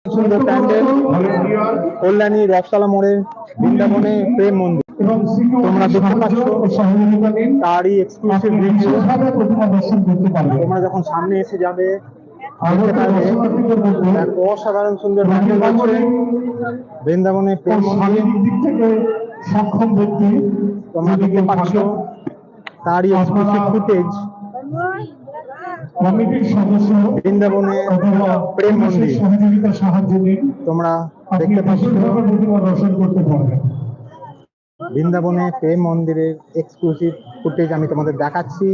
সুন্দর প্যান্ডেল কল্যাণী রথতলা মোড়ে বৃন্দাবনে প্রেম মন্দির তোমরা দেখতে পাচ্ছ তারই এক্সক্লুসিভ রিভিউ। তোমরা যখন সামনে এসে যাবে দেখতে পাবে এক অসাধারণ সুন্দর প্যান্ডেল হচ্ছে বৃন্দাবনে প্রেম মন্দির। সক্ষম ব্যক্তি তোমরা দেখতে পাচ্ছ তারই এক্সক্লুসিভ ফুটেজ কমিটির সদস্য বৃন্দাবনে প্রেম মন্দির সহযোগিতার সাহায্য নিন। তোমরা দেখতে পাচ্ছ দর্শন করতে পারবেন। বৃন্দাবনে প্রেম মন্দিরের এক্সক্লুসিভ ফুটেজ আমি তোমাদের দেখাচ্ছি।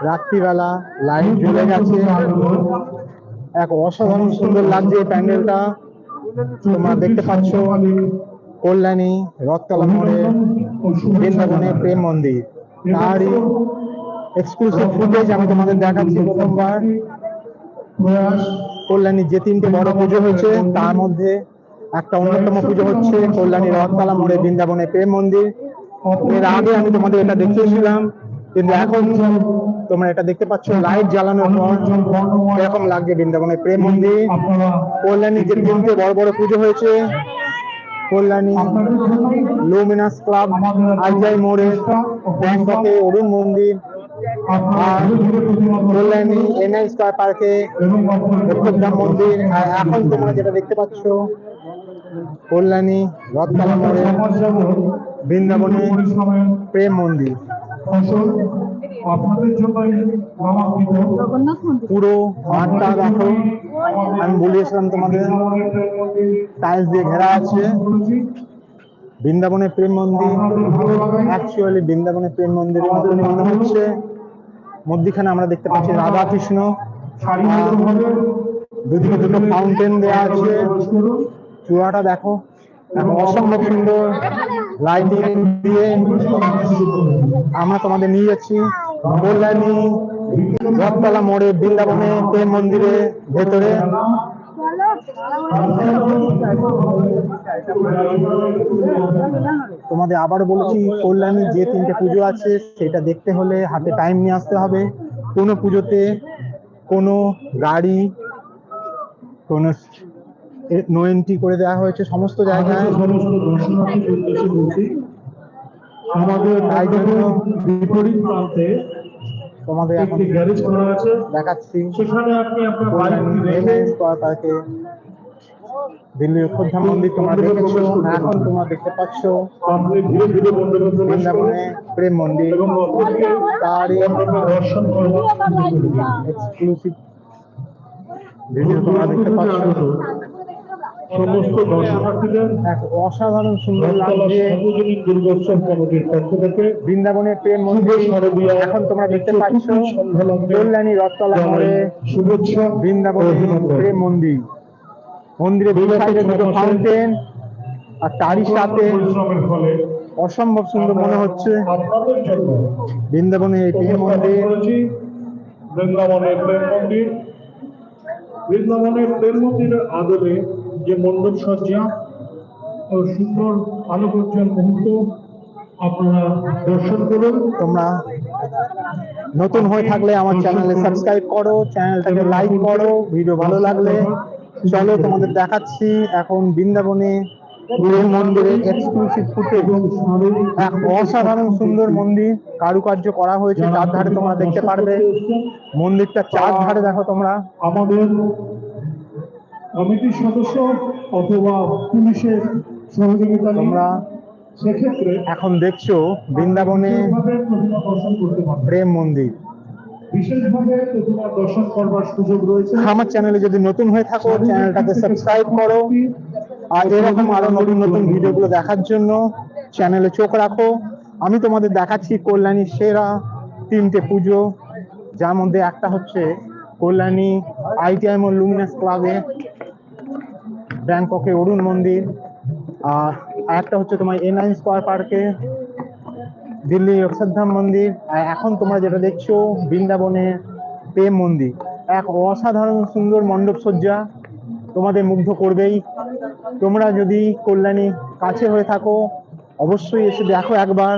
রাত্রিবেলা লাইট জ্বলে গেছে, এক অসাধারণ সুন্দর লাগছে এই প্যান্ডেলটা। তোমরা দেখতে পাচ্ছ কল্যাণী রথতলা মোড়ে বৃন্দাবনে প্রেম মন্দির, তারই এক্সক্লুসিভ ফুটেজ আমি তোমাদের দেখাচ্ছি। প্রথমবার কল্যাণীর যে তিনটে বড় পুজো হয়েছে তার মধ্যে একটা অন্যতম পুজো হচ্ছে কল্যাণী রথতলা মোড়ে বৃন্দাবনে প্রেম মন্দির। এর আগে আমি তোমাদের এটা দেখিয়েছিলাম, কিন্তু এখন তোমরা এটা দেখতে পাচ্ছ লাইট জ্বালানোর পর এরকম লাগছে বৃন্দাবনে প্রেম মন্দির। কল্যাণীর যে তিনটে বড় বড় পুজো হয়েছে কল্যাণী লুমিনাস ক্লাব আইজাই মোড়ে, ব্যাংককে অরুণ মন্দির, আর কল্যাণী এনআই স্কয়ার পার্কে অক্ষরধাম মন্দির। আর এখন তোমরা যেটা দেখতে পাচ্ছ কল্যাণী রথতলা মোড়ে বৃন্দাবনে প্রেম মন্দির। পুরো মাঠটা দেখো, আমি বলিয়েছিলাম তোমাদের টাইলস দিয়ে ঘেরা আছে। বৃন্দাবনের প্রেম মন্দির অ্যাকচুয়ালি বৃন্দাবনের প্রেম মন্দিরের মতনই মনে হচ্ছে। মধ্যখানে আমরা দেখতে পাচ্ছি রাধা কৃষ্ণ, দুদিকে দুটো ফাউন্টেন দেওয়া আছে। চূড়াটা দেখো, অসম্ভব সুন্দর লাইটিং দিয়ে আমরা তোমাদের নিয়ে যাচ্ছি কল্যাণী রথতলা মোড়ে বৃন্দাবনে প্রেম মন্দিরের ভেতরে। তোমাদের আবার বলছি কল্যাণী যে তিনটে পুজো আছে সেটা দেখতে হলে হাতে টাইম নিয়ে আসতে হবে। কোনো পুজোতে কোনো গাড়ি কোনো নো এন্ট্রি করে দেওয়া হয়েছে সমস্ত জায়গায়। আমাদের বিপরীত প্রান্তে তোমাদের এখন গ্যারেজ করা আছে দেখাচ্ছি। সেখানে আপনি আপনার বাইক পার্কে দিল্লি অক্ষরধাম মন্দির তোমরা দেখেছো, এখন তোমরা দেখতে পাচ্ছ বৃন্দাবনে প্রেম মন্দির, তারই এক্সক্লুসিভ ভিডিও তোমরা দেখতে পাচ্ছ। সমস্ত দর্শনার্থীদের এক অসাধারণ সুন্দর লাগছে দুর্গোৎসব কমিটির পক্ষ থেকে বৃন্দাবনের প্রেম মন্দির। এখন তোমরা দেখতে পাচ্ছ কল্যাণী রথতলা মোড়ে শুভেচ্ছা বৃন্দাবনের প্রেম মন্দির। মন্দিরে দুই সাইডে দুটো ফাউন্টেন, আর তারই সাথে অসম্ভব সুন্দর মনে হচ্ছে বৃন্দাবনের এই প্রেম মন্দির। বৃন্দাবনের প্রেম মন্দির, বৃন্দাবনের প্রেম মন্দিরের আদলে যে মণ্ডপ সজ্জা ও সুন্দর আলোকোজ্জ্বল মুহূর্ত আপনারা দর্শন করুন। তোমরা নতুন হয়ে থাকলে আমার চ্যানেলে সাবস্ক্রাইব করো, চ্যানেলটাকে লাইক করো। ভিডিও ভালো লাগলে চলো তোমাদের দেখাচ্ছি এখন বৃন্দাবনে প্রেম মন্দিরের এক্সক্লুসিভ ফুটেজ। এক অসাধারণ সুন্দর মন্দির, কারুকার্য করা হয়েছে চারধারে, তোমরা দেখতে পারবে মন্দিরটা চারধারে দেখো তোমরা। আমাদের কমিটির সদস্য অথবা পুলিশের সহযোগিতা তোমরা সেক্ষেত্রে এখন দেখছো বৃন্দাবনে দর্শন করতে পারবে। প্রেম মন্দির বিশেষভাবে প্রতিমা দর্শন করবার সুযোগ রয়েছে। আমার চ্যানেলে যদি নতুন হয়ে থাকো চ্যানেলটাকে সাবস্ক্রাইব করো, আর এরকম আরো নতুন নতুন ভিডিওগুলো দেখার জন্য চ্যানেলে চোখ রাখো। আমি তোমাদের দেখাচ্ছি কল্যাণীর সেরা তিনটে পুজো, যার মধ্যে একটা হচ্ছে কল্যাণী আইটিআই মোড় লুমিনাস ক্লাবে, ব্যাংককে অরুণ মন্দির, আর একটা হচ্ছে তোমার এনআই স্কয়ার পার্কে দিল্লি অক্ষরধাম মন্দির। আর এখন তোমরা যেটা দেখছো বৃন্দাবনে প্রেম মন্দির। এক অসাধারণ সুন্দর মণ্ডপ সজ্জা, তোমাদের মুগ্ধ করবেই। তোমরা যদি কল্যাণী কাছে হয়ে থাকো অবশ্যই এসে দেখো একবার,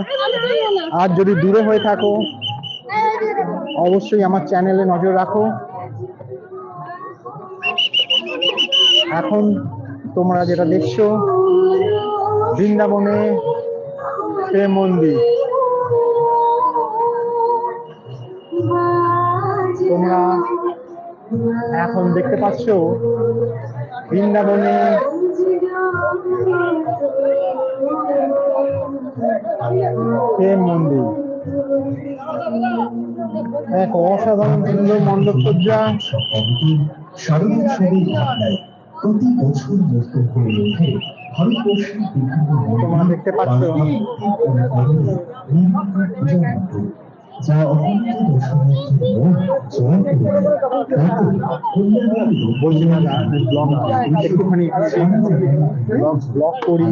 আর যদি দূরে হয়ে থাকো অবশ্যই আমার চ্যানেলে নজর রাখো। এখন তোমরা যেটা দেখছো বৃন্দাবনে প্রেম মন্দির। তোমরা এখন দেখতে পাচ্ছ বৃন্দাবনে প্রেম মন্দির, এক অসাধারণ সুন্দর মণ্ডপ সজ্জা। প্রতি বছর নতুন হয়ে ওঠে ভারতবর্ষের বিভিন্ন তোমরা দেখতে পাচ্ছ যা অনন্ত দর্শনার্থীর মন জয় করে বলছি না ব্লগ একটুখানি ব্লগ করি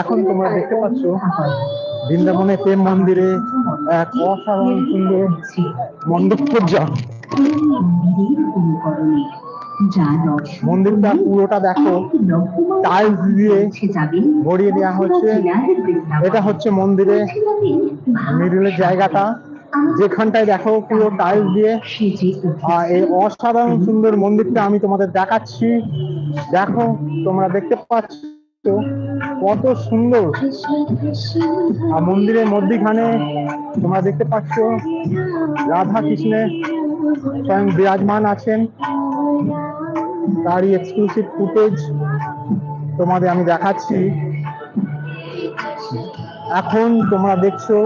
এখন তোমরা দেখতে পাচ্ছ বৃন্দাবনে প্রেম মন্দিরে এক অসাধারণ সুন্দর মণ্ডপ সজ্জা। মন্দিরটা পুরোটা দেখো টাইলস দিয়ে ভরিয়ে দেওয়া হচ্ছে। এটা হচ্ছে মন্দিরে মিডলের জায়গাটা, যেখানটায় দেখো পুরো টাইলস দিয়ে। এই অসাধারণ সুন্দর মন্দিরটা আমি তোমাদের দেখাচ্ছি। দেখো তোমরা দেখতে পাচ্ছ কত সুন্দর। আর মন্দিরের মধ্যখানে তোমরা দেখতে পাচ্ছ রাধা কৃষ্ণের স্বয়ং বিরাজমান আছেন। তারই এক্সক্লুসিভ ফুটেজ তোমাদের আমি দেখাচ্ছি। এখন তোমরা দেখছো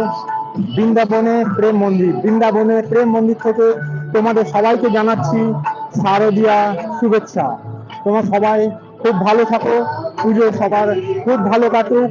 বৃন্দাবনে প্রেম মন্দির। বৃন্দাবনে প্রেম মন্দির থেকে তোমাদের সবাইকে জানাচ্ছি শারদীয়া শুভেচ্ছা। তোমরা সবাই খুব ভালো থাকো, পুজো সবার খুব ভালো কাটুক।